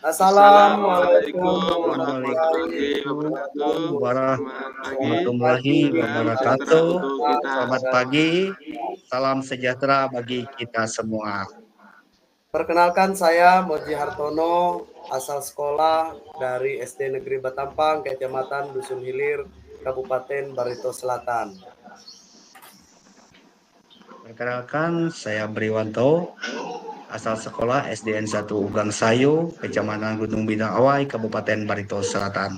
Assalamualaikum Assalamualaikum warahmatullahi warahmatullahi wabarakatuh. warahmatullahi Selamat pagi, salam wabarakatuh. sejahtera untuk kita. Selamat pagi, salam sejahtera bagi kita semua. Perkenalkan saya Moji Hartono, asal sekolah dari SD Negeri Batampang, Kecamatan Dusun Hilir, Kabupaten Barito Selatan. Perkenalkan, saya Briwanto, asal sekolah SDN 1 Ugang Sayu, Kecamatan Gunung Bintang Awai, Kabupaten Barito Selatan.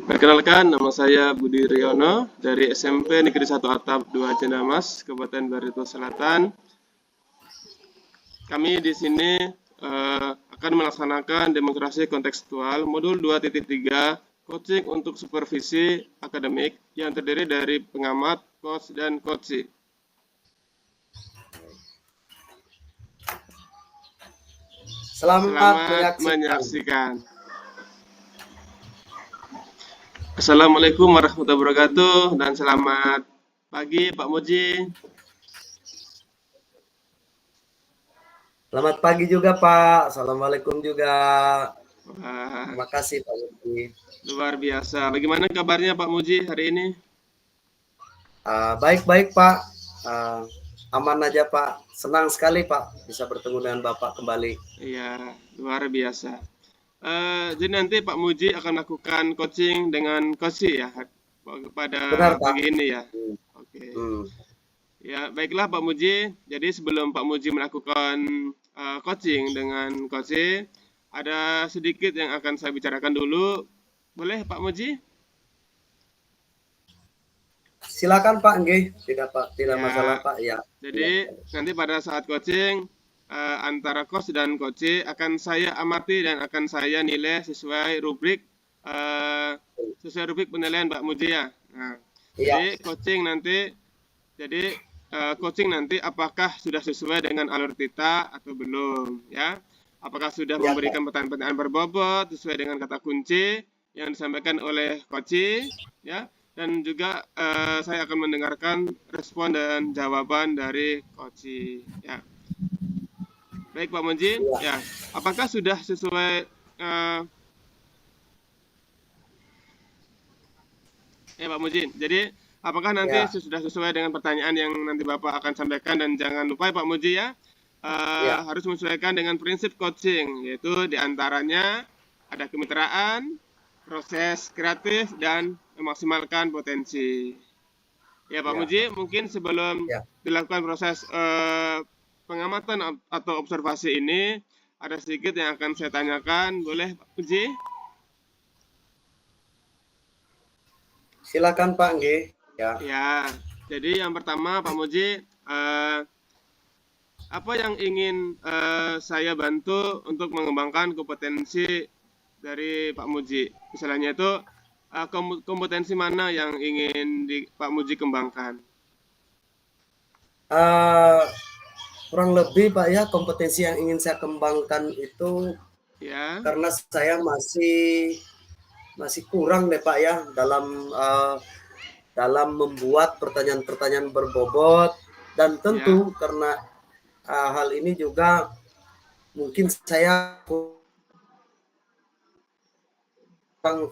Perkenalkan, nama saya Budi Riono dari SMP Negeri 1 Atap 2 Cendamas, Kabupaten Barito Selatan. Kami di sini akan melaksanakan demonstrasi kontekstual modul 2.3 coaching untuk supervisi akademik yang terdiri dari pengamat, coach, dan coachee. Selamat menyaksikan. Assalamualaikum warahmatullahi wabarakatuh dan selamat pagi Pak Moji. Selamat pagi juga Pak. Assalamualaikum juga. Wah, Terima kasih Pak Moji. luar biasa. Bagaimana kabarnya Pak Moji hari ini? Baik-baik Pak. Aman aja Pak. Senang sekali Pak bisa bertemu dengan Bapak kembali. Iya, luar biasa. Jadi nanti Pak Muji akan melakukan coaching dengan coachee ya pada Benar, Pak. pagi ini ya. Oke. Ya, baiklah Pak Muji. Jadi sebelum Pak Muji melakukan coaching dengan coachee, ada sedikit yang akan saya bicarakan dulu. Boleh Pak Muji? Silakan Pak, nggih. Tidak Pak, tidak Ya. masalah Pak. Ya. Jadi nanti pada saat coaching antara coach dan coachee akan saya amati dan akan saya nilai sesuai rubrik penilaian Pak Muji ya. Nah, jadi coaching nanti apakah sudah sesuai dengan alur kita atau belum ya? Apakah sudah memberikan pertanyaan-pertanyaan berbobot sesuai dengan kata kunci yang disampaikan oleh coachee ya? Dan juga saya akan mendengarkan respon dan jawaban dari coachee ya. Baik Pak Moji, ya. Apakah sudah sesuai Pak Moji? Jadi apakah nanti sudah sesuai dengan pertanyaan yang nanti Bapak akan sampaikan, dan jangan lupa Pak Moji ya, harus menyesuaikan dengan prinsip coaching, yaitu diantaranya ada kemitraan, proses kreatif, dan memaksimalkan potensi. Ya Pak Muji, mungkin sebelum dilakukan proses pengamatan atau observasi ini, ada sedikit yang akan saya tanyakan. Boleh Pak Muji? Silakan Pak, nggih. Ya, jadi yang pertama Pak Muji, apa yang ingin saya bantu untuk mengembangkan kompetensi dari Pak Muji? Misalnya itu kompetensi mana yang ingin Pak Muji kembangkan? Kurang lebih Pak ya, kompetensi yang ingin saya kembangkan itu karena saya masih kurang deh Pak ya dalam membuat pertanyaan-pertanyaan berbobot, dan tentu karena hal ini juga mungkin saya kurang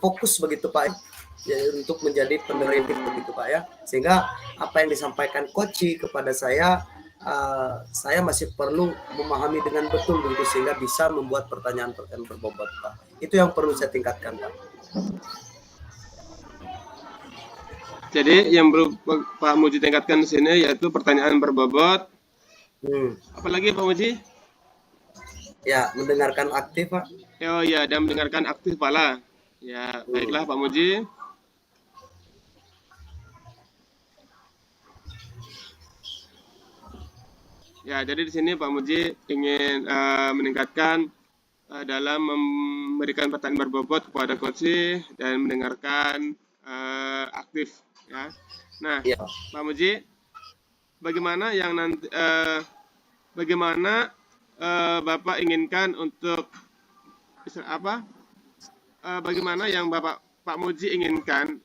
fokus begitu Pak ya, untuk menjadi penerima begitu Pak ya, sehingga apa yang disampaikan coachee kepada saya masih perlu memahami dengan betul begitu, sehingga bisa membuat pertanyaan-pertanyaan berbobot Pak. Itu yang perlu saya tingkatkan Pak. Jadi yang perlu Pak Muji tingkatkan di sini yaitu pertanyaan berbobot. Apalagi Pak Muji? Ya, mendengarkan aktif Pak. Oh ya, dan mendengarkan aktif pala. Ya, baiklah Pak Muji. Ya, jadi di sini Pak Muji ingin meningkatkan dalam memberikan pertanyaan berbobot kepada coachee dan mendengarkan aktif ya. Nah, Pak Muji, bagaimana yang nanti bagaimana Bapak inginkan untuk bagaimana yang Pak Muji inginkan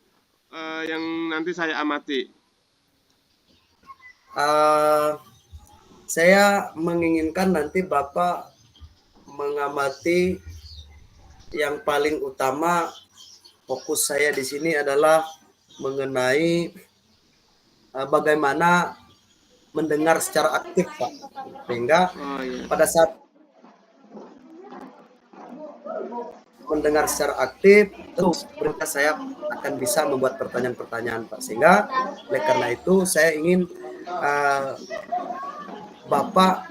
yang nanti saya amati? Saya menginginkan nanti Bapak mengamati yang paling utama fokus saya di sini adalah mengenai bagaimana mendengar secara aktif, Pak. Sehingga Oh iya. pada saat mendengar secara aktif, terus berarti saya akan bisa membuat pertanyaan-pertanyaan, Pak. Sehingga oleh karena itu saya ingin Bapak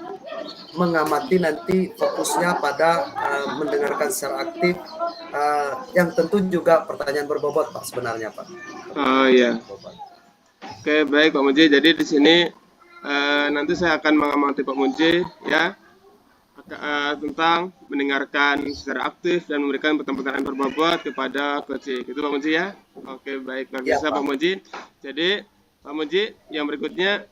mengamati nanti fokusnya pada mendengarkan secara aktif, yang tentu juga pertanyaan berbobot, Pak, sebenarnya, Pak. Oh iya. Oke, baik Pak Muji. Jadi di sini nanti saya akan mengamati Pak Muji ya tentang mendengarkan secara aktif dan memberikan pertanyaan berbobot kepada Coach. Itu Pak Muji ya. Oke, baik, luar Ya, biasa Pak. Pak Muji. Jadi Pak Muji, yang berikutnya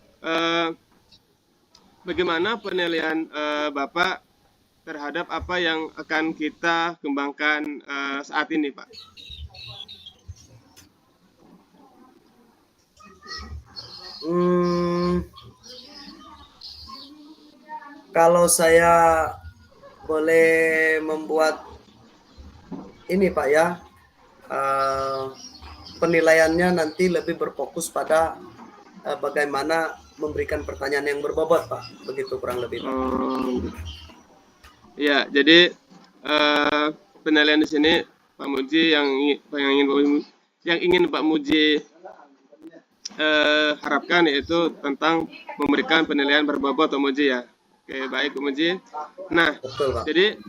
bagaimana penilaian Bapak terhadap apa yang akan kita kembangkan saat ini, Pak? Kalau saya boleh membuat ini, Pak, ya, penilaiannya nanti lebih berfokus pada bagaimana memberikan pertanyaan yang berbobot, Pak. Begitu kurang lebih, Pak. Ya, jadi penilaian di sini Pak Muji yang ingin Pak Muji harapkan yaitu tentang memberikan penilaian berbobot Pak Muji ya. Oke, baik Pak Muji. Nah, Betul, Pak. jadi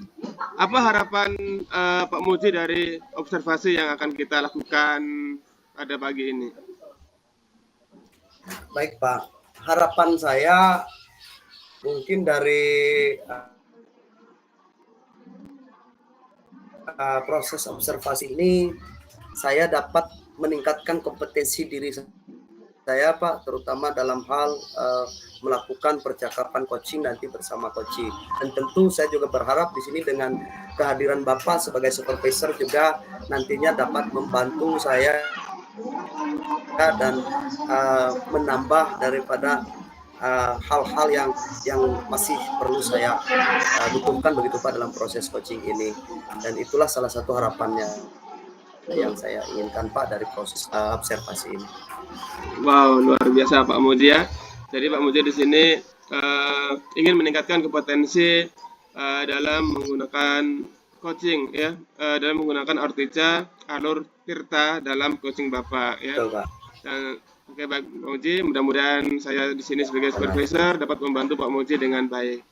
apa harapan Pak Muji dari observasi yang akan kita lakukan pada pagi ini? Baik, Pak. Harapan saya mungkin dari proses observasi ini saya dapat meningkatkan kompetensi diri saya, Pak, terutama dalam hal melakukan percakapan coaching nanti bersama coach. Dan tentu saya juga berharap di sini dengan kehadiran Bapak sebagai supervisor juga nantinya dapat membantu saya dan menambah daripada hal-hal yang masih perlu saya butuhkan begitu, Pak, dalam proses coaching ini. Dan itulah salah satu harapannya yang saya inginkan, Pak, dari proses observasi ini. Wow, luar biasa Pak Muji ya. Jadi Pak Muji di sini ingin meningkatkan kompetensi dalam menggunakan coaching ya, dalam menggunakan Ortija Alur Tirta dalam coaching Bapak ya. Betul, Pak. Dan oke, baik Pak Muji, mudah-mudahan saya di sini sebagai supervisor dapat membantu Pak Muji dengan baik.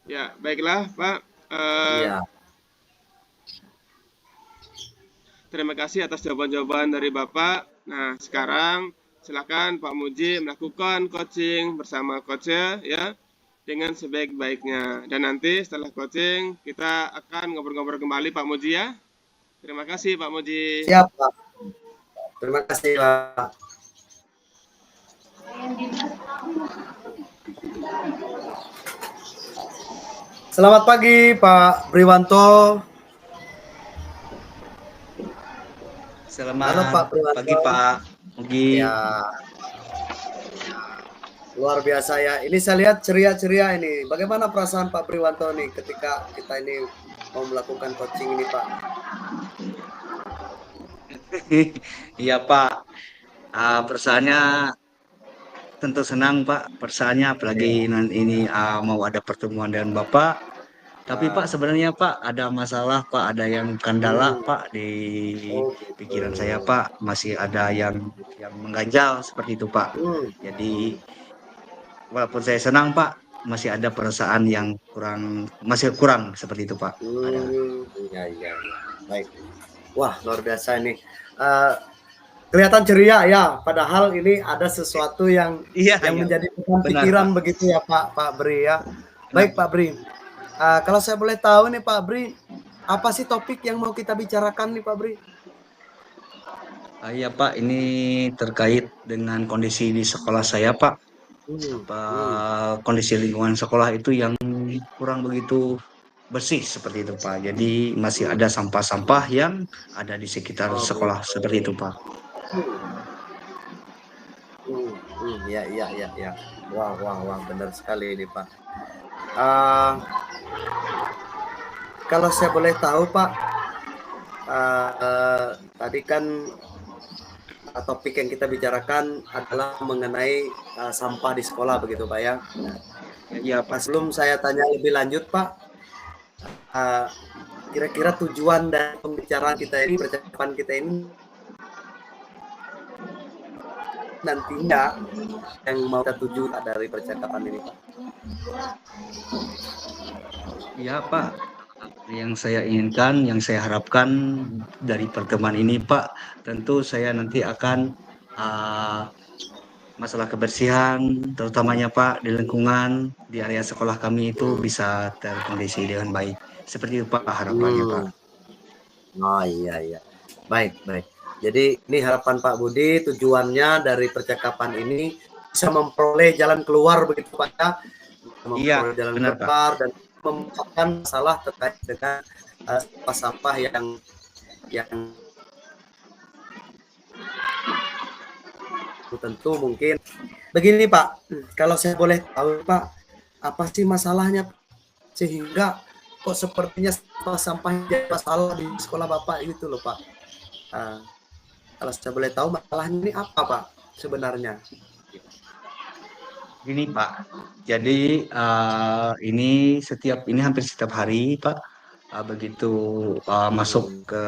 Ya, baiklah Pak. Iya. Terima kasih atas jawaban-jawaban dari Bapak. Nah, sekarang silakan Pak Muji melakukan coaching bersama coach ya dengan sebaik-baiknya. Dan nanti setelah coaching kita akan ngobrol-ngobrol kembali Pak Muji ya. Terima kasih Pak Muji. Siap, Pak. Terima kasih, Pak. Selamat pagi, Pak Priwanto. Selamat Halo, Pak Priwanto. pagi Pak Mugi. Ya, luar biasa ya. Ini saya lihat ceria-ceria ini. Bagaimana perasaan Pak Priwanto nih ketika kita ini mau melakukan coaching ini, Pak? Iya Pak, perasaannya tentu senang Pak. Perasaannya apalagi nanti ini mau ada pertemuan dengan Bapak. Tapi Pak sebenarnya Pak ada masalah Pak, ada yang kendala Pak di pikiran saya Pak, masih ada yang mengganjal seperti itu Pak. Jadi walaupun saya senang Pak, masih ada perasaan yang masih kurang seperti itu Pak. Iya. Baik. Wah, luar biasa ini. Kelihatan ceria ya, padahal ini ada sesuatu yang menjadi pikiran begitu ya Pak Bri ya. Baik Pak Bri. Kalau saya boleh tahu nih Pak Bri, apa sih topik yang mau kita bicarakan nih Pak Bri? Iya Pak, ini terkait dengan kondisi di sekolah saya Pak. Kondisi lingkungan sekolah itu yang kurang begitu bersih seperti itu Pak. Jadi masih ada sampah-sampah yang ada di sekitar sekolah seperti itu Pak. Wah, benar sekali ini Pak. kalau saya boleh tahu Pak, tadi kan topik yang kita bicarakan adalah mengenai sampah di sekolah begitu Pak ya. Iya Pak. Sebelum saya tanya lebih lanjut Pak, kira-kira tujuan dari pembicaraan kita ini, percakapan kita ini nantinya yang mau kita tuju dari percakapan ini Pak? Iya Pak, yang saya inginkan, yang saya harapkan dari pertemuan ini Pak, tentu saya nanti akan masalah kebersihan, terutamanya Pak di lingkungan di area sekolah kami itu bisa terkondisi dengan baik. Seperti itu Pak harapannya Pak. Oh iya, baik. Jadi ini harapan Pak Budi, tujuannya dari percakapan ini bisa memperoleh jalan keluar begitu Pak ya, Iya, memperoleh jalan benar Pak. keluar dan memecahkan masalah terkait dengan sampah-sampah yang tentu mungkin begini Pak, kalau saya boleh tahu Pak, apa sih masalahnya sehingga kok sepertinya sampah jadi masalah di sekolah Bapak gitu loh Pak. Kalau saya boleh tahu masalahnya ini apa Pak sebenarnya? Gini Pak, jadi ini hampir setiap hari Pak, begitu masuk ke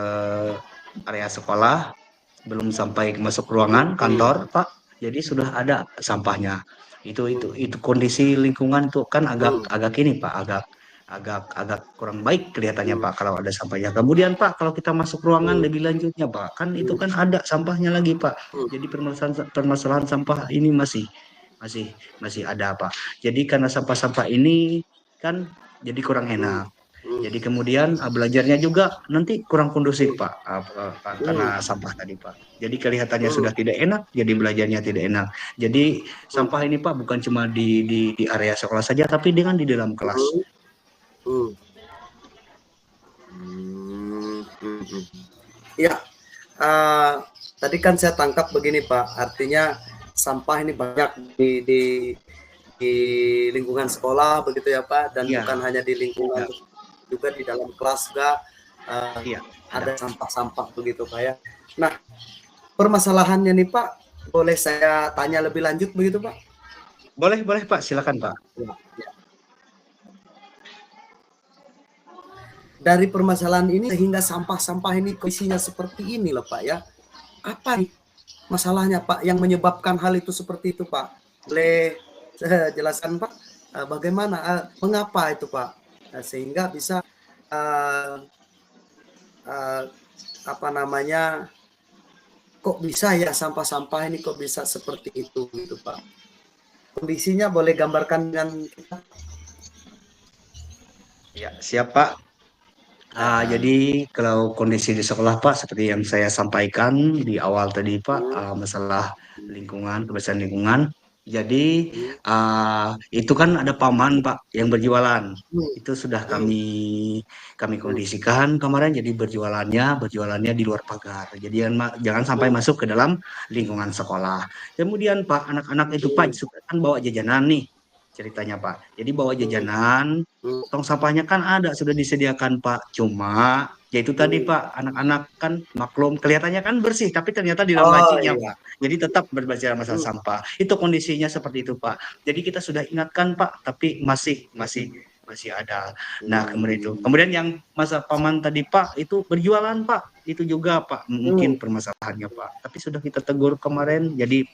area sekolah, belum sampai masuk ruangan kantor Pak, jadi sudah ada sampahnya. Itu kondisi lingkungan itu kan agak ini Pak, agak kurang baik kelihatannya Pak kalau ada sampahnya. Kemudian Pak, kalau kita masuk ruangan lebih lanjutnya Pak, kan itu kan ada sampahnya lagi Pak. Jadi permasalahan sampah ini masih ada Pak. Jadi karena sampah-sampah ini kan jadi kurang enak. Jadi kemudian belajarnya juga nanti kurang kondusif Pak, karena sampah tadi Pak. Jadi kelihatannya sudah tidak enak, jadi belajarnya tidak enak. Jadi sampah ini Pak bukan cuma di area sekolah saja, tapi dengan di dalam kelas. Ya, tadi kan saya tangkap begini Pak, artinya sampah ini banyak di lingkungan sekolah begitu ya Pak, dan bukan hanya di lingkungan, juga di dalam kelas juga ada sampah-sampah begitu Pak ya. Nah, permasalahannya nih Pak, boleh saya tanya lebih lanjut begitu Pak? Boleh Pak, silakan Pak. Dari permasalahan ini sehingga sampah-sampah ini kondisinya seperti ini loh Pak ya. Apa nih masalahnya Pak yang menyebabkan hal itu seperti itu Pak? Boleh saya jelaskan Pak, bagaimana, mengapa itu Pak? Sehingga bisa kok bisa ya sampah-sampah ini kok bisa seperti itu gitu Pak? Kondisinya boleh gambarkan dengan kita? Ya, siap Pak. Jadi kalau kondisi di sekolah Pak, seperti yang saya sampaikan di awal tadi Pak, masalah lingkungan, kebersihan lingkungan. Jadi itu kan ada paman Pak yang berjualan. Itu sudah kami kondisikan kemarin. Jadi berjualannya di luar pagar. Jadi jangan sampai masuk ke dalam lingkungan sekolah. Kemudian Pak, anak-anak itu Pak suka kan bawa jajanan nih ceritanya Pak. Jadi bawa jajanan, tong sampahnya kan ada sudah disediakan Pak. Cuma yaitu tadi Pak, anak-anak kan maklum kelihatannya kan bersih, tapi ternyata di dalam lacinya Pak. Jadi tetap berbicara masalah sampah. Itu kondisinya seperti itu Pak. Jadi kita sudah ingatkan Pak, tapi masih ada. Nah, kemudian yang masa paman tadi Pak itu berjualan Pak. Itu juga Pak mungkin permasalahannya Pak. Tapi sudah kita tegur kemarin, jadi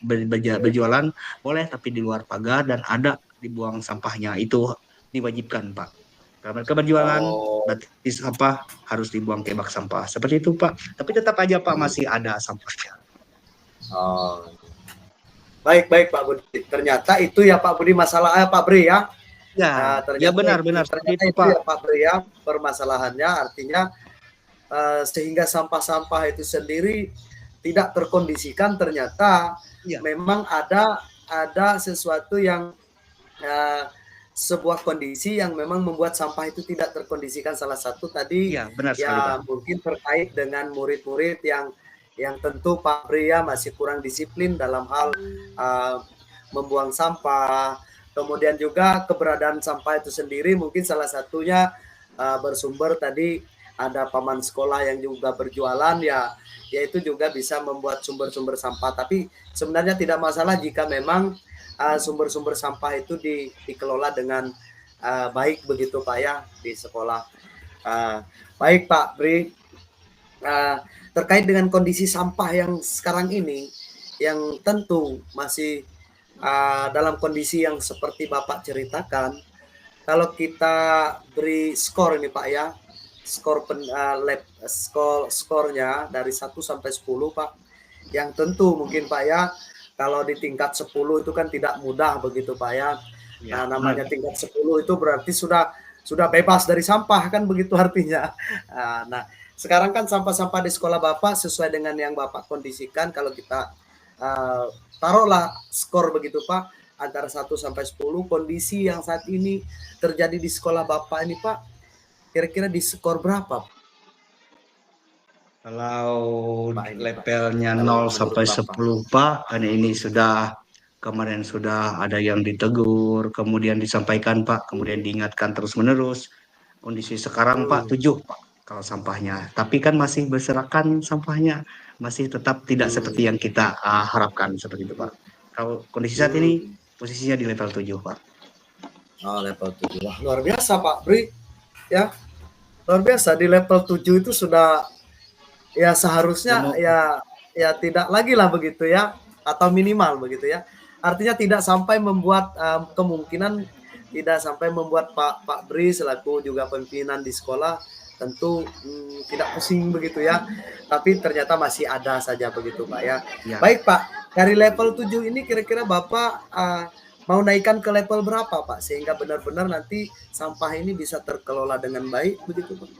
berjualan boleh tapi di luar pagar dan ada dibuang sampahnya, itu diwajibkan Pak. Karena keberjualan berarti sampah harus dibuang ke bak sampah. Seperti itu Pak. Tapi tetap aja Pak masih ada sampahnya. Baik Pak Budi. Ternyata itu ya Pak Budi masalah Pak Bri ya. Ya benar. Ternyata itu ya Pak Bri ya permasalahannya, artinya sehingga sampah-sampah itu sendiri tidak terkondisikan, ternyata memang ada sesuatu yang sebuah kondisi yang memang membuat sampah itu tidak terkondisikan. Salah satu tadi benar sekali, mungkin terkait dengan murid-murid yang tentu Pak Bria masih kurang disiplin dalam hal membuang sampah. Kemudian juga keberadaan sampah itu sendiri mungkin salah satunya bersumber tadi ada paman sekolah yang juga berjualan ya, yaitu juga bisa membuat sumber-sumber sampah. Tapi sebenarnya tidak masalah jika memang sumber-sumber sampah itu dikelola dengan baik begitu Pak ya di sekolah. Baik Pak Bri, terkait dengan kondisi sampah yang sekarang ini, yang tentu masih dalam kondisi yang seperti Bapak ceritakan, kalau kita beri skor ini Pak ya, skornya dari 1 sampai 10 Pak, yang tentu mungkin Pak ya, kalau di tingkat 10 itu kan tidak mudah begitu Pak ya. Nah, namanya tingkat 10 itu berarti sudah bebas dari sampah kan begitu artinya. Nah, sekarang kan sampah-sampah di sekolah Bapak sesuai dengan yang Bapak kondisikan, kalau kita taruhlah skor begitu Pak, antara 1 sampai 10, kondisi yang saat ini terjadi di sekolah Bapak ini Pak, kira-kira di skor berapa? Kalau Pak, ini, levelnya Pak. 0 Kalau sampai menurut 10 Pak, kan ini kemarin sudah ada yang ditegur, kemudian disampaikan Pak, kemudian diingatkan terus-menerus. Kondisi sekarang Pak 7 Pak kalau sampahnya. Tapi kan masih berserakan sampahnya, masih tetap tidak seperti yang kita harapkan seperti itu Pak. Kalau kondisi saat ini posisinya di level 7 Pak. Oh, level 7. Wah, luar biasa Pak Bri. Ya, luar biasa di level 7 itu sudah ya seharusnya ya tidak lagi lah begitu ya, atau minimal begitu ya. Artinya tidak sampai membuat kemungkinan tidak sampai membuat Pak Bri selaku juga pimpinan di sekolah tentu tidak pusing begitu ya. Tapi ternyata masih ada saja begitu Pak ya. Baik Pak, dari level 7 ini kira-kira Bapak mau naikkan ke level berapa Pak, sehingga benar-benar nanti sampah ini bisa terkelola dengan baik begitu Pak?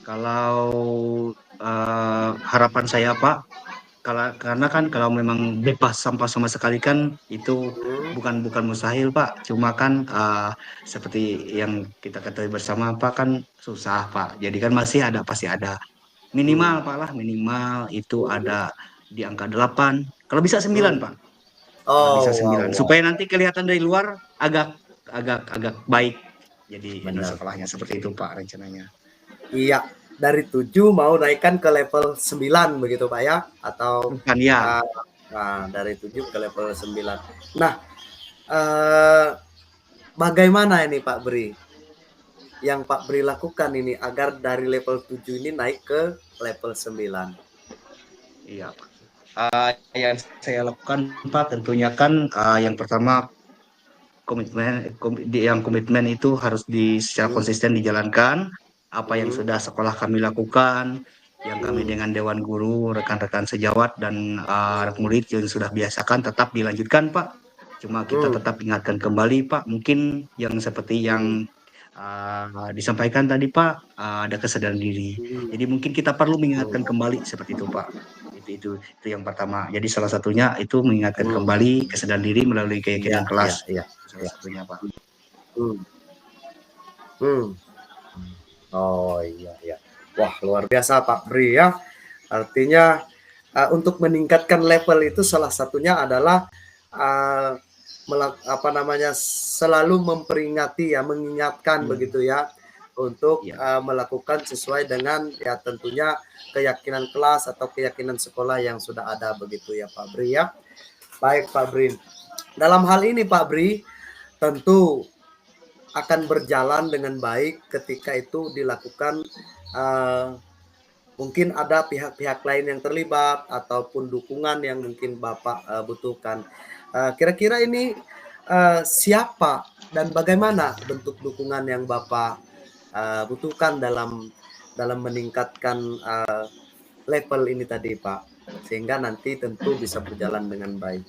Kalau harapan saya Pak, karena kan kalau memang bebas sampah sama sekali kan itu bukan mustahil Pak. Cuma kan seperti yang kita ketahui bersama Pak kan susah Pak. Jadi kan pasti ada minimal Pak lah, minimal itu ada di angka 8. Kalau bisa 9 Pak. Kalau bisa 9 supaya nanti kelihatan dari luar agak baik. Jadi sekolahnya seperti itu Pak rencananya. Iya, dari 7 mau naikkan ke level 9 begitu Pak ya? Atau Bukan ya. Dari 7 ke level 9. Nah, bagaimana ini Pak Bri? Yang Pak Bri lakukan ini agar dari level 7 ini naik ke level 9? Iya Pak. Yang saya lakukan Pak tentunya kan yang pertama komitmen itu harus secara konsisten dijalankan. Apa yang sudah sekolah kami lakukan, yang kami dengan Dewan Guru, rekan-rekan sejawat dan anak murid yang sudah biasakan tetap dilanjutkan Pak. Cuma kita tetap ingatkan kembali Pak, mungkin yang seperti yang disampaikan tadi Pak, ada kesadaran diri. Jadi mungkin kita perlu mengingatkan kembali seperti itu Pak. Itu yang pertama. Jadi salah satunya itu mengingatkan kembali kesadaran diri melalui keyakinan kelas. Salah satunya Pak. Oh iya. Wah, luar biasa Pak Bri ya. Artinya untuk meningkatkan level itu salah satunya adalah selalu memperingati ya, mengingatkan begitu ya, untuk melakukan sesuai dengan ya tentunya keyakinan kelas atau keyakinan sekolah yang sudah ada begitu ya Pak Bri ya. Baik Pak Bri. Dalam hal ini Pak Bri tentu akan berjalan dengan baik ketika itu dilakukan mungkin ada pihak-pihak lain yang terlibat ataupun dukungan yang mungkin Bapak butuhkan. Kira-kira ini siapa dan bagaimana bentuk dukungan yang Bapak butuhkan dalam meningkatkan level ini tadi Pak, sehingga nanti tentu bisa berjalan dengan baik.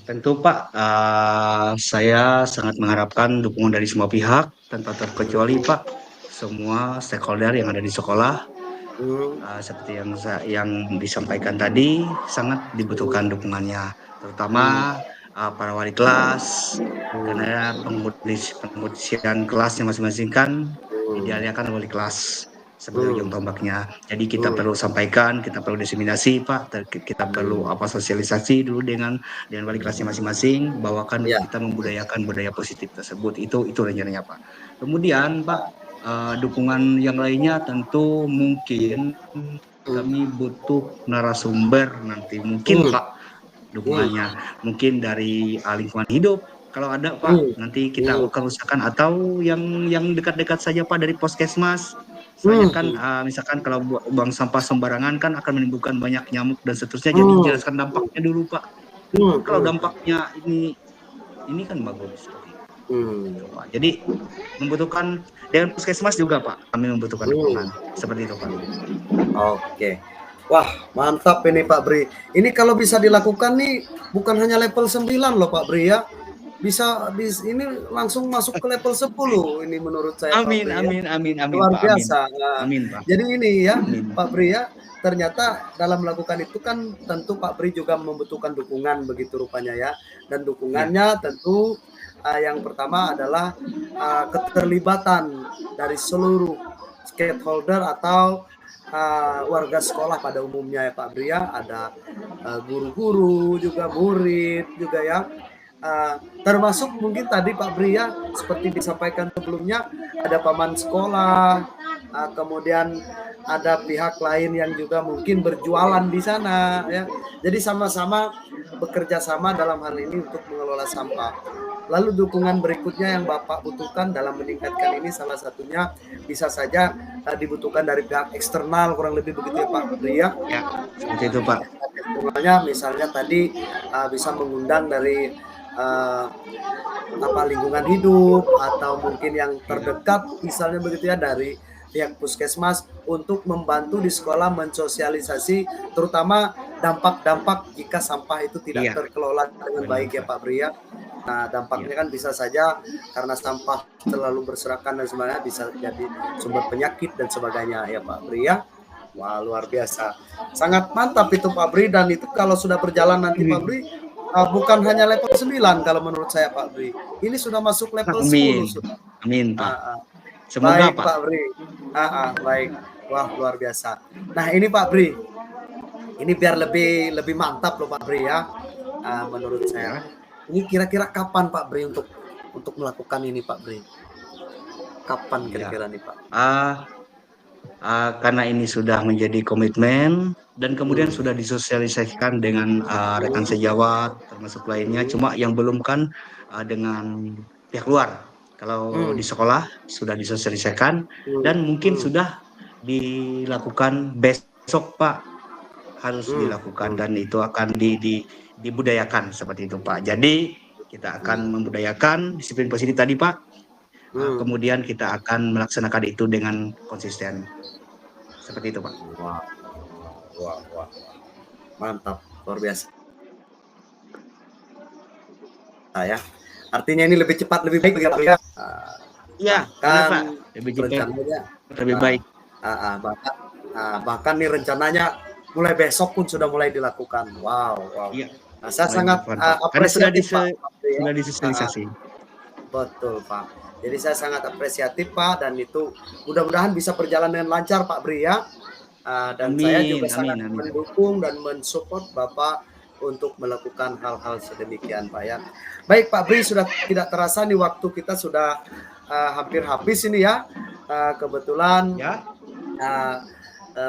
Tentu Pak, saya sangat mengharapkan dukungan dari semua pihak tanpa terkecuali Pak, semua stakeholder yang ada di sekolah. Seperti yang disampaikan tadi, sangat dibutuhkan dukungannya, terutama para wali kelas, karena pengurus kelasnya masing-masing kan diadakan wali kelas. sebagai ujung tombaknya. Jadi kita perlu sampaikan, kita perlu diseminasi Pak, kita perlu sosialisasi dulu dengan wali kelasnya masing-masing, bawakan kita membudayakan budaya positif tersebut. Itu rencananya Pak. Kemudian Pak, dukungan yang lainnya tentu mungkin kami butuh narasumber nanti mungkin Pak, dukungannya mungkin dari lingkungan hidup. Kalau ada Pak, nanti kita akan usahakan, atau yang dekat-dekat saja Pak dari Puskesmas. Soalnya kan misalkan kalau buang sampah sembarangan kan akan menimbulkan banyak nyamuk dan seterusnya. Jadi jelaskan dampaknya dulu Pak. Kalau dampaknya ini kan bagus. Pak. Jadi membutuhkan, dengan Puskesmas juga Pak, kami membutuhkan dukungan seperti itu Pak. Oke. Wah, mantap ini Pak Bri. Ini kalau bisa dilakukan nih bukan hanya level 9 loh Pak Bri ya. Bisa ini langsung masuk ke level 10 ini menurut saya. Amin, Pak Bri, amin, luar Pak, biasa. Nah, amin Pak. Jadi ini ya Amin. Pak Bri ya, ternyata dalam melakukan itu kan tentu Pak Bri juga membutuhkan dukungan begitu rupanya ya. Dan dukungannya tentu yang pertama adalah keterlibatan dari seluruh stakeholder atau warga sekolah pada umumnya ya Pak Bri ya. Ada guru-guru juga, murid juga ya. Termasuk mungkin tadi Pak Bri ya, seperti disampaikan sebelumnya, ada paman sekolah, kemudian ada pihak lain yang juga mungkin berjualan di sana ya. Jadi sama-sama bekerja sama dalam hal ini untuk mengelola sampah. Lalu dukungan berikutnya yang Bapak butuhkan dalam meningkatkan ini salah satunya bisa saja dibutuhkan dari pihak eksternal, kurang lebih begitu ya Pak Bri ya. Ya, seperti itu Pak. Misalnya tadi bisa mengundang dari lingkungan hidup atau mungkin yang terdekat misalnya begitu ya, dari pihak Puskesmas untuk membantu di sekolah mensosialisasi terutama dampak-dampak jika sampah itu tidak terkelola dengan baik ya Pak Bri ya. Nah, dampaknya kan bisa saja karena sampah terlalu berserakan dan sebagainya bisa jadi sumber penyakit dan sebagainya ya Pak Bri ya. Wah, luar biasa. Sangat mantap itu Pak Bri, dan itu kalau sudah berjalan nanti Pak Bri bukan hanya level 9 kalau menurut saya Pak Bri. Ini sudah masuk level 10 sudah. Amin Pak. Baik Semoga Pak Bri. Baik. Wah, luar biasa. Nah, ini Pak Bri. Ini biar lebih mantap loh Pak Bri ya. Menurut saya. Ini kira-kira kapan Pak Bri untuk melakukan ini Pak Bri? Kapan kira-kira nih Pak? Karena ini sudah menjadi komitmen dan kemudian sudah disosialisasikan dengan rekan sejawat termasuk lainnya, cuma yang belum kan dengan pihak luar. Kalau di sekolah sudah disosialisasikan dan mungkin sudah dilakukan besok Pak, harus dilakukan dan itu akan dibudayakan seperti itu Pak. Jadi kita akan membudayakan disiplin positif tadi Pak. Kemudian kita akan melaksanakan itu dengan konsisten. Seperti itu Pak. Wah. Mantap, luar biasa. Ya. Artinya ini lebih cepat, lebih baik ya. Iya, kan lebih cepat, lebih baik. Bahkan nih rencananya mulai besok pun sudah mulai dilakukan. Wow. Iya. Nah, saya sangat apresiatif Pak. Sudah disosialisasi. Betul Pak. Jadi saya sangat apresiatif Pak, dan itu mudah-mudahan bisa berjalan dengan lancar Pak Bri ya. Dan saya juga sangat mendukung dan mensupport Bapak untuk melakukan hal-hal sedemikian Pak ya. Baik Pak Bri, sudah tidak terasa nih waktu kita sudah hampir habis ini ya. Kebetulan ya.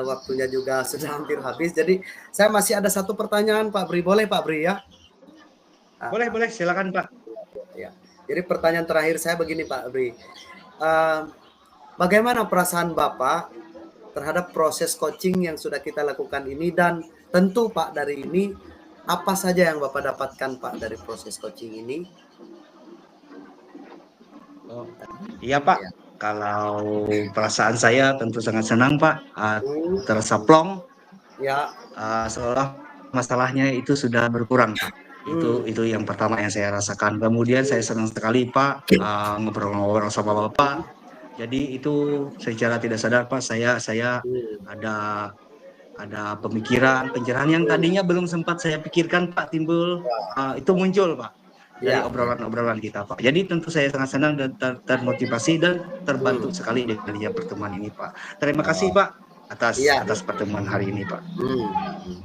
Waktunya juga sudah hampir habis. Jadi saya masih ada satu pertanyaan Pak Bri. Boleh Pak Bri ya? Boleh, silakan Pak. Ya. Jadi pertanyaan terakhir saya begini Pak Bri. Bagaimana perasaan Bapak terhadap proses coaching yang sudah kita lakukan ini, dan tentu Pak dari ini apa saja yang Bapak dapatkan Pak dari proses coaching ini? Iya Pak. Ya. Kalau perasaan saya tentu sangat senang Pak, terasa plong. Ya. Seolah masalahnya itu sudah berkurang Pak. Itu yang pertama yang saya rasakan. Kemudian saya senang sekali Pak ngobrol-ngobrol sama Bapak. Jadi itu secara tidak sadar Pak, saya ada pemikiran, pencerahan yang tadinya belum sempat saya pikirkan Pak, timbul itu muncul Pak. dari Ya, obrolan-obrolan kita, Pak. Jadi tentu saya sangat senang dan termotivasi dan terbantu hmm. sekali dengan pertemuan ini, Pak. Terima kasih, Oh, Pak, atas iya. atas pertemuan hari ini, Pak. Hmm.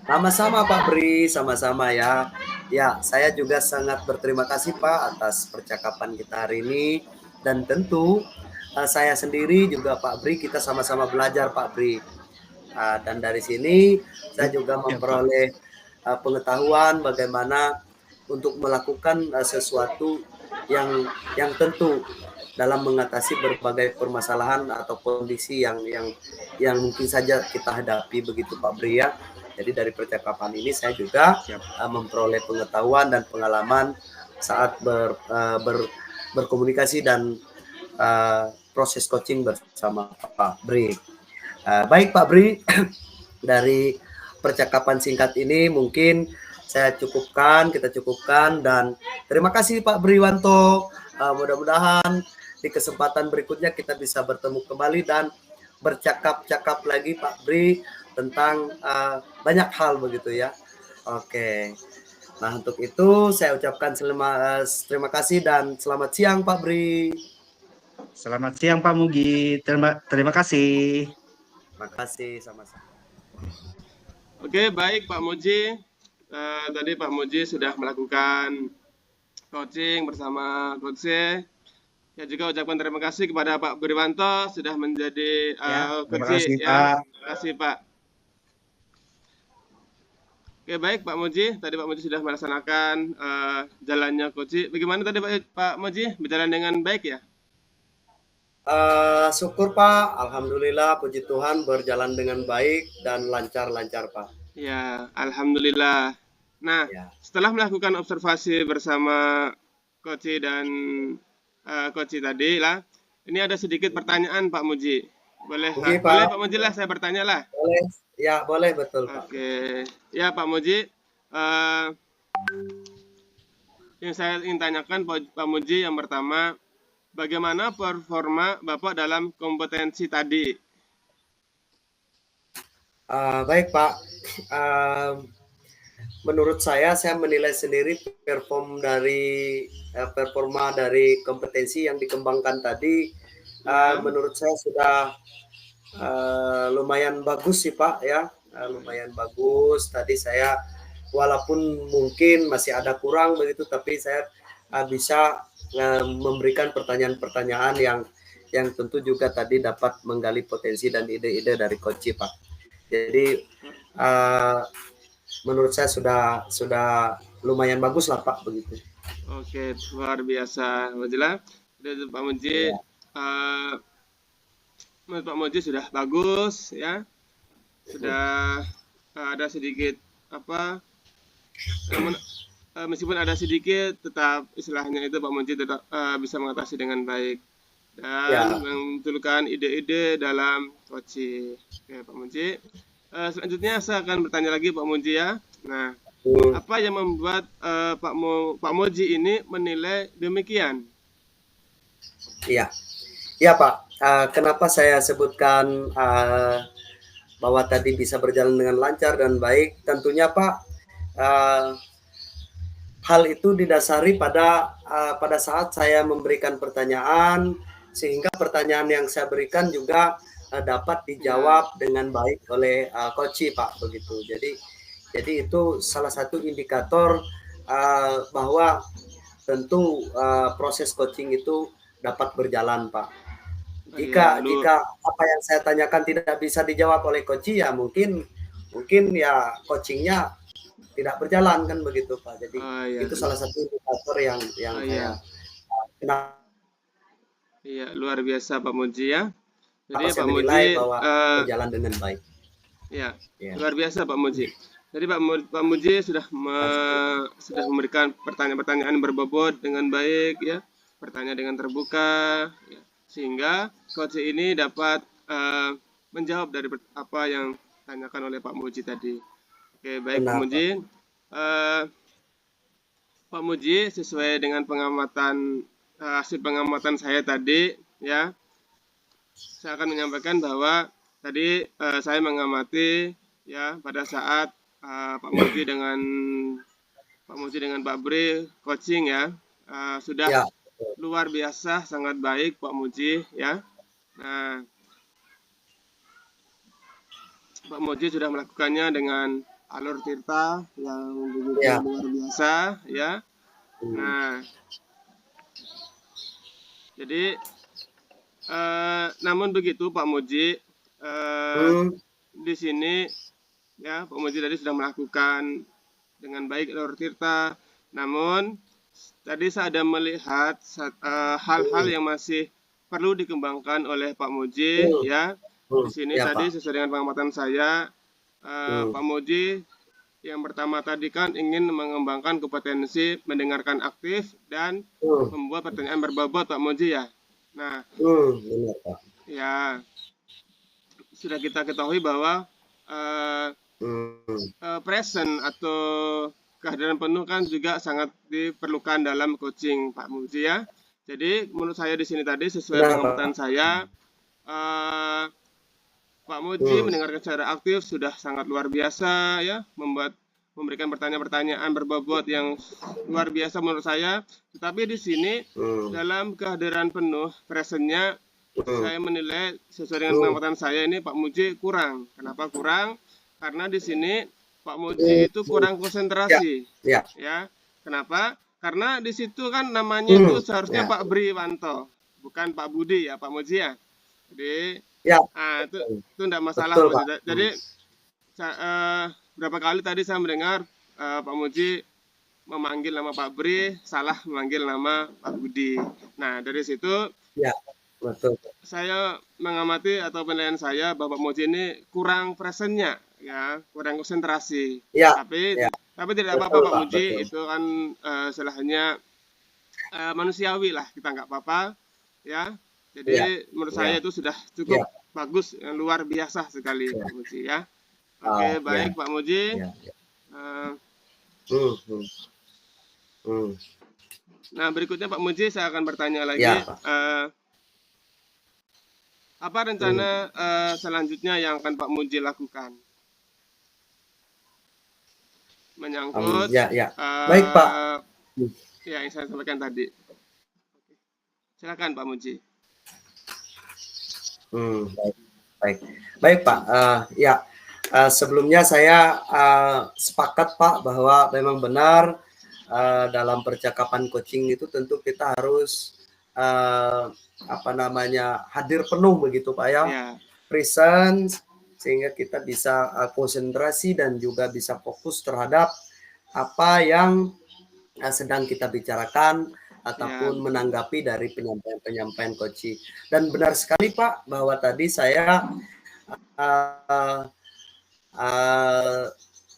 Sama-sama Pak Bri, sama-sama ya. Ya, saya juga sangat berterima kasih Pak atas percakapan kita hari ini. Dan tentu saya sendiri juga Pak Bri, kita sama-sama belajar Pak Bri. Dan dari sini saya juga Ya, Pak. memperoleh pengetahuan bagaimana untuk melakukan sesuatu yang tentu dalam mengatasi berbagai permasalahan atau kondisi yang mungkin saja kita hadapi begitu Pak Bri ya. Jadi dari percakapan ini saya juga memperoleh pengetahuan dan pengalaman saat berkomunikasi dan proses coaching bersama Pak Bri. Baik Pak Bri, dari percakapan singkat ini mungkin kita cukupkan dan terima kasih Pak Briwanto. Mudah-mudahan di kesempatan berikutnya kita bisa bertemu kembali dan bercakap-cakap lagi Pak Bri tentang banyak hal begitu ya. Oke. Nah untuk itu saya ucapkan terima kasih dan selamat siang Pak Bri. Selamat siang, Pak Mugi. Terima kasih. Terima kasih sama-sama. Oke, baik Pak Muji. Tadi Pak Muji sudah melakukan coaching bersama Coach C. Ya juga ucapkan terima kasih kepada Pak Briwanto sudah menjadi Terima Coach C kasih, ya. Pak. Terima kasih Pak. Oke, baik Pak Muji. Tadi Pak Muji sudah melaksanakan jalannya Coach C. Bagaimana tadi Pak Muji? Berjalan dengan baik ya? Syukur Pak, Alhamdulillah, puji Tuhan berjalan dengan baik dan lancar-lancar Pak. Ya, Alhamdulillah. Nah, Ya. setelah melakukan observasi bersama Coach dan Coach tadi lah, ini ada sedikit pertanyaan Pak Muji. Boleh, Oke, boleh Pak. Pak Muji lah, saya bertanya lah. Boleh, ya boleh betul Pak. Oke, ya Pak Muji, yang saya ingin tanyakan Pak Muji yang pertama, bagaimana performa Bapak dalam kompetensi tadi? Baik Pak, menurut saya menilai sendiri performa dari kompetensi yang dikembangkan tadi, menurut saya sudah lumayan bagus sih Pak ya, lumayan bagus. Tadi saya walaupun mungkin masih ada kurang begitu, tapi saya bisa memberikan pertanyaan-pertanyaan yang tentu juga tadi dapat menggali potensi dan ide-ide dari Coach Pak. Jadi menurut saya sudah lumayan bagus lah Pak begitu. Oke, luar biasa. Alhamdulillah. Pak Muji, menurut Pak Muji sudah bagus ya. Sudah ada sedikit meskipun ada sedikit, tetap istilahnya itu Pak Muji tetap bisa mengatasi dengan baik dan memunculkan ide-ide dalam coaching. Oke, Pak Muji. Selanjutnya saya akan bertanya lagi Pak Muji ya. Nah, apa yang membuat Pak Muji ini menilai demikian? Iya, Pak. Kenapa saya sebutkan bahwa tadi bisa berjalan dengan lancar dan baik? Tentunya Pak, hal itu didasari pada saat saya memberikan pertanyaan, sehingga pertanyaan yang saya berikan juga dapat dijawab dengan baik oleh Coach Pak begitu. Jadi itu salah satu indikator bahwa tentu proses coaching itu dapat berjalan Pak. Jika apa yang saya tanyakan tidak bisa dijawab oleh Coach ya mungkin ya coachingnya tidak berjalan kan begitu Pak. Jadi itu salah satu indikator yang saya kenal. Iya, luar biasa Pak Muji ya. Jadi Pak Muji bahwa berjalan dengan baik. Ya, luar biasa Pak Muji. Jadi Pak Muji sudah memberikan pertanyaan-pertanyaan berbobot dengan baik ya, bertanya dengan terbuka ya, sehingga coach ini dapat menjawab dari apa yang ditanyakan oleh Pak Muji tadi. Oke, baik Pak Muji. Pak Muji sesuai dengan hasil pengamatan saya tadi ya, saya akan menyampaikan bahwa tadi saya mengamati ya pada saat Pak Muji dengan Pak Muji dengan Pak Bri coaching ya. Sudah Ya. luar biasa, sangat baik Pak Muji ya. Nah, Pak Muji sudah melakukannya dengan alur tirta yang begitu Ya. luar biasa ya. Nah, jadi namun begitu Pak Muji, di sini ya Pak Muji tadi sudah melakukan dengan baik alur tirta. Namun tadi saya ada melihat hal-hal yang masih perlu dikembangkan oleh Pak Muji ya. Di sini Ya, tadi Pak. sesuai dengan pengamatan saya, Pak Muji yang pertama tadi kan ingin mengembangkan kompetensi mendengarkan aktif dan membuat pertanyaan berbobot Pak Muji ya. Nah, Benar, Pak. ya sudah kita ketahui bahwa present atau kehadiran penuh kan juga sangat diperlukan dalam coaching Pak Muji ya. Jadi menurut saya di sini tadi sesuai Benar, pengamatan Pak. saya, Pak Muji mendengarkan secara aktif sudah sangat luar biasa ya, memberikan pertanyaan-pertanyaan berbobot yang luar biasa menurut saya. Tetapi di sini dalam kehadiran penuh presentnya saya menilai sesuai dengan pengamatan saya ini Pak Muji kurang. Kenapa kurang? Karena di sini Pak Muji itu kurang konsentrasi. Ya. Ya. Kenapa? Karena di situ kan namanya itu seharusnya Pak Bri Wanto, bukan Pak Budi ya Pak Muji ya. Jadi Ya. itu tidak masalah. Betul, Pak. Pak. Jadi berapa kali tadi saya mendengar Pak Muji memanggil nama Pak Bri, salah memanggil nama Pak Budi. Nah, dari situ Ya, betul. saya mengamati atau penilaian saya bahwa Pak Muji ini kurang presentnya, ya, kurang konsentrasi. Ya. Tapi tidak apa-apa Betul, Pak Pak, Muji, betul. itu kan istilahnya manusiawi lah, kita nggak apa-apa, ya. Jadi menurut saya itu sudah cukup bagus, luar biasa sekali Pak Muji ya. Oke, baik Pak Muji. Nah, berikutnya Pak Muji saya akan bertanya lagi. Apa rencana selanjutnya yang akan Pak Muji lakukan? Menyangkut Baik, Pak. Ya, yang saya sampaikan tadi. Silakan Pak Muji. Baik Pak. Sebelumnya saya sepakat Pak bahwa memang benar dalam percakapan coaching itu tentu kita harus hadir penuh begitu Pak ya. Present sehingga kita bisa konsentrasi dan juga bisa fokus terhadap apa yang sedang kita bicarakan ataupun menanggapi dari penyampaian coaching. Dan benar sekali Pak bahwa tadi saya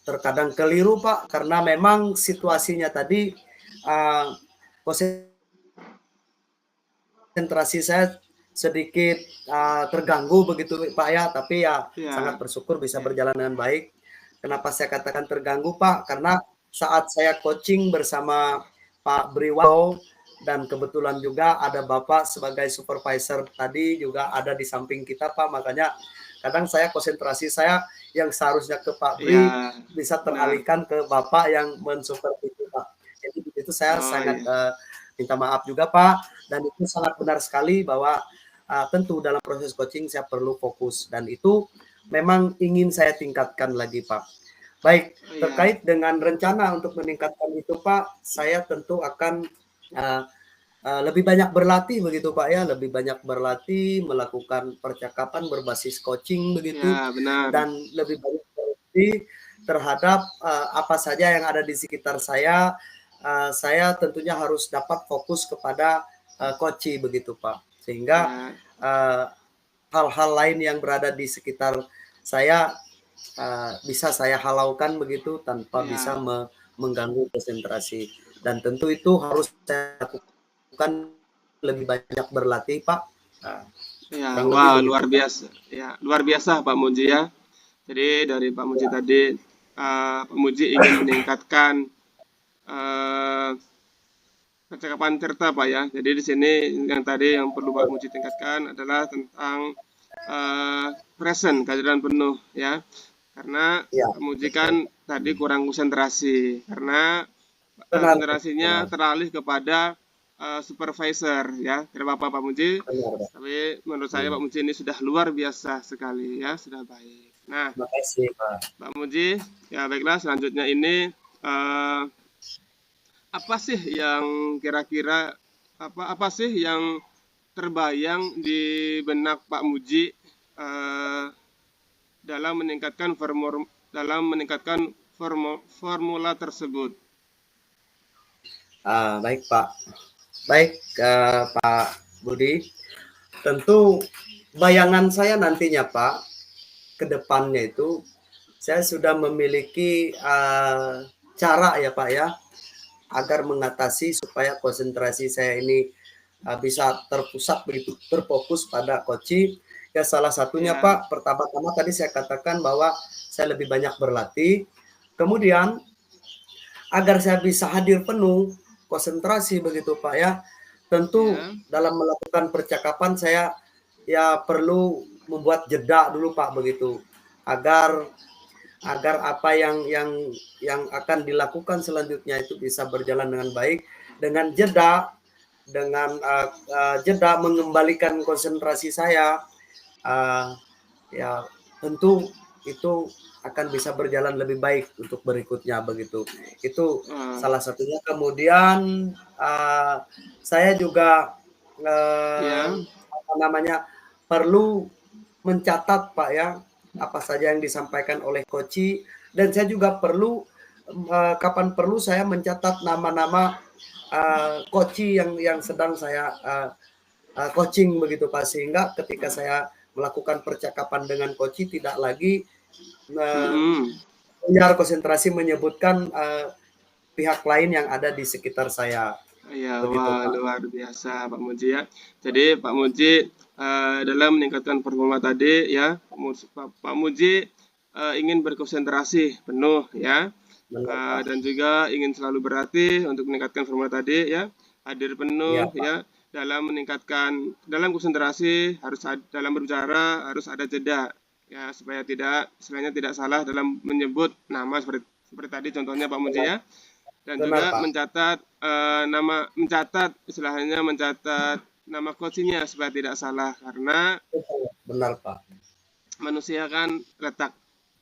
terkadang keliru Pak karena memang situasinya tadi konsentrasi saya sedikit terganggu begitu Pak ya, tapi sangat bersyukur bisa berjalan dengan baik. Kenapa saya katakan terganggu Pak? Karena saat saya coaching bersama Pak Briwanto dan kebetulan juga ada Bapak sebagai supervisor tadi juga ada di samping kita Pak, makanya kadang saya konsentrasi saya yang seharusnya ke Pak Bri bisa teralihkan ke Bapak yang mensupervisi Pak. Jadi itu saya sangat minta maaf juga Pak, dan itu sangat benar sekali bahwa tentu dalam proses coaching saya perlu fokus dan itu memang ingin saya tingkatkan lagi Pak. Baik, terkait dengan rencana untuk meningkatkan itu Pak, saya tentu akan lebih banyak berlatih begitu Pak ya, lebih banyak berlatih, melakukan percakapan berbasis coaching begitu, dan lebih banyak berlatih terhadap apa saja yang ada di sekitar saya. Saya tentunya harus dapat fokus kepada coaching begitu Pak, sehingga hal-hal lain yang berada di sekitar saya bisa saya halaukan begitu tanpa bisa mengganggu konsentrasi, dan tentu itu harus saya lakukan lebih banyak berlatih Pak. Luar biasa ya, luar biasa Pak Muji ya. Jadi dari Pak Muji tadi Pak Muji ingin meningkatkan percakapan tirta Pak ya. Jadi di sini yang tadi yang perlu Pak Muji tingkatkan adalah tentang present, kehadiran penuh ya. Karena Pak Muji kan tadi kurang konsentrasi karena Benar, konsentrasinya benar, teralih kepada supervisor ya. Tidak apa-apa Pak Muji, benar, Pak. tapi menurut saya Pak Muji ini sudah luar biasa sekali ya, sudah baik. Nah, Terima kasih, Pak. Pak Muji, ya baiklah selanjutnya ini apa sih yang kira-kira apa sih yang terbayang di benak Pak Muji dalam meningkatkan formula tersebut? Baik, Pak. Baik, Pak Budi. Tentu bayangan saya nantinya, Pak, ke depannya itu saya sudah memiliki cara ya, Pak ya, agar mengatasi supaya konsentrasi saya ini bisa terpusat begitu, terfokus pada coaching. Ya salah satunya Ya, Pak, pertama-tama tadi saya katakan bahwa saya lebih banyak berlatih. Kemudian agar saya bisa hadir penuh, konsentrasi begitu Pak ya. Tentu ya, dalam melakukan percakapan saya ya perlu membuat jeda dulu Pak begitu. Agar agar apa yang akan dilakukan selanjutnya itu bisa berjalan dengan baik, dengan jeda mengembalikan konsentrasi saya, ya tentu itu akan bisa berjalan lebih baik untuk berikutnya begitu. Itu uh, salah satunya. Kemudian saya juga ya, apa namanya perlu mencatat Pak ya apa saja yang disampaikan oleh coach, dan saya juga perlu kapan perlu saya mencatat nama-nama coach yang sedang saya coaching begitu Pak, sehingga ketika saya melakukan percakapan dengan coach tidak lagi biar konsentrasi menyebutkan pihak lain yang ada di sekitar saya ya, begitu wah Pak. luar biasa Pak Muji ya. Jadi Pak Muji dalam meningkatkan performa tadi ya, Pak Muji ingin berkonsentrasi penuh ya, Benar Pak. dan juga ingin selalu berlatih untuk meningkatkan performa tadi ya, hadir Iya penuh Pak. ya, dalam konsentrasi harus dalam berbicara harus ada jeda ya, supaya istilahnya tidak salah dalam menyebut nama seperti tadi contohnya Pak Muji Benar, ya. Dan benar juga Pak. mencatat nama coachnya supaya tidak salah, karena Benar Pak. manusia kan letak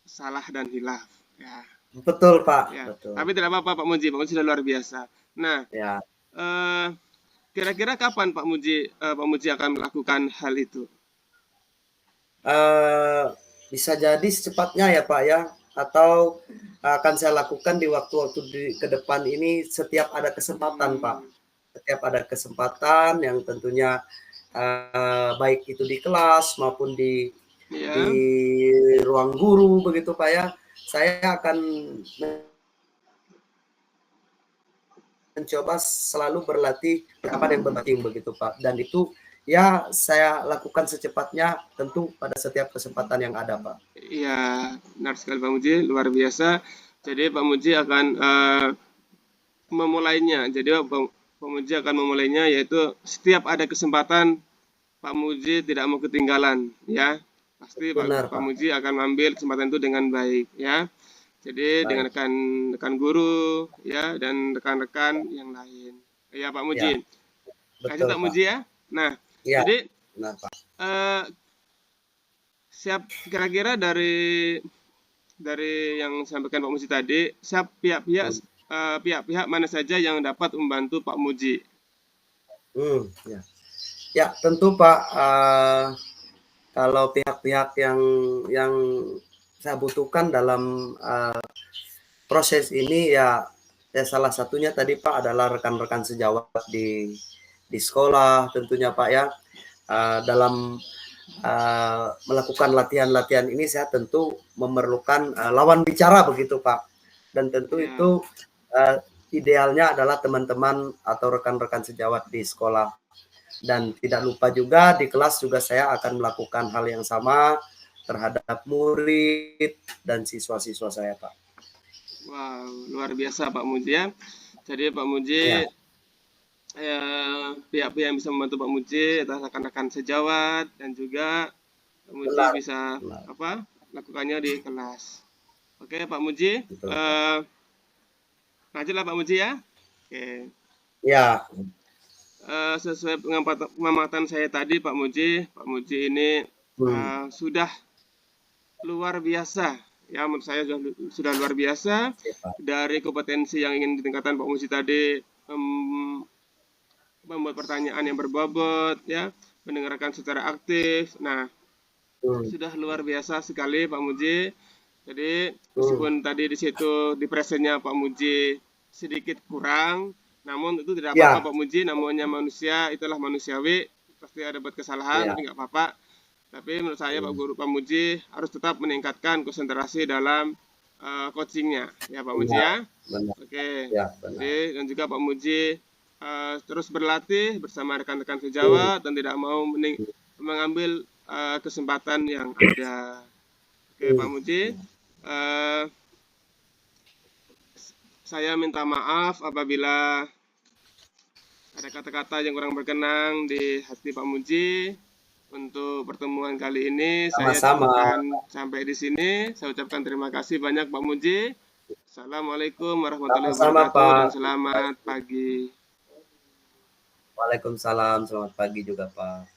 salah dan hilaf ya. Betul Pak. Ya, Betul. tapi tidak apa-apa Pak Muji sudah luar biasa. Nah, Ya. eh, kira-kira kapan Pak Muji akan melakukan hal itu? Bisa jadi secepatnya ya Pak ya, atau akan saya lakukan di waktu-waktu ke depan ini setiap ada kesempatan Pak. Setiap ada kesempatan yang tentunya baik itu di kelas maupun di Ya, ruang guru begitu Pak ya. Saya akan mencoba selalu berlatih kapan yang berlatih begitu Pak. Dan itu ya saya lakukan secepatnya tentu pada setiap kesempatan yang ada Pak. iya, benar sekali Pak Muji, luar biasa. Jadi Pak Muji akan memulainya. Jadi Pak Muji akan memulainya, yaitu setiap ada kesempatan Pak Muji tidak mau ketinggalan ya. Pasti Benar Pak Pak. Muji akan mengambil kesempatan itu dengan baik ya. Jadi dengan Baik. rekan guru ya dan rekan-rekan yang lain. Ya Pak Ya, Muji. Kasih betul Pak Pak. Muji ya. Nah, Ya, jadi benar Pak. eh, siap kira-kira dari yang disampaikan Pak Muji tadi, siap pihak-pihak mana saja yang dapat membantu Pak Muji? Ya. Ya, tentu Pak, kalau pihak-pihak yang saya butuhkan dalam proses ini ya salah satunya tadi Pak adalah rekan-rekan sejawat di sekolah tentunya Pak ya. Dalam melakukan latihan-latihan ini saya tentu memerlukan lawan bicara begitu Pak. Dan tentu Ya, itu idealnya adalah teman-teman atau rekan-rekan sejawat di sekolah. Dan tidak lupa juga di kelas juga saya akan melakukan hal yang sama terhadap murid dan siswa-siswa saya Pak. wow, luar biasa Pak Muji ya. Jadi Pak Ya, Muji, pihak-pihak yang bisa membantu Pak Muji adalah rekan-rekan sejawat dan juga Pak Muji benar, bisa benar. lakukannya di kelas. Oke Pak Muji, Betul, Pak. Lanjutlah Pak Muji ya. Oke. Ya. Sesuai pengamatan saya tadi Pak Muji ini sudah luar biasa. Ya, menurut saya sudah luar biasa. Dari kompetensi yang ingin ditingkatkan Pak Muji tadi, membuat pertanyaan yang berbobot, ya, mendengarkan secara aktif. Nah, sudah luar biasa sekali Pak Muji. Jadi meskipun tadi di situ di presennya Pak Muji sedikit kurang, namun itu tidak apa-apa Pak Muji, namanya manusia, itulah manusiawi, pasti ada buat kesalahan, tapi nggak apa-apa. Tapi menurut saya Pak Muji harus tetap meningkatkan konsentrasi dalam coachingnya, ya Pak Muji ya. Oke. Jadi, dan juga Pak Muji terus berlatih bersama rekan-rekan sejawat dan tidak mau mengambil kesempatan yang ada. Oke Pak Muji, saya minta maaf apabila ada kata-kata yang kurang berkenan di hati Pak Muji. Untuk pertemuan kali ini saya cukupkan sampai di sini. Saya ucapkan terima kasih banyak Pak Muji. Assalamualaikum warahmatullahi wabarakatuh dan selamat pagi. Waalaikumsalam, selamat pagi juga Pak.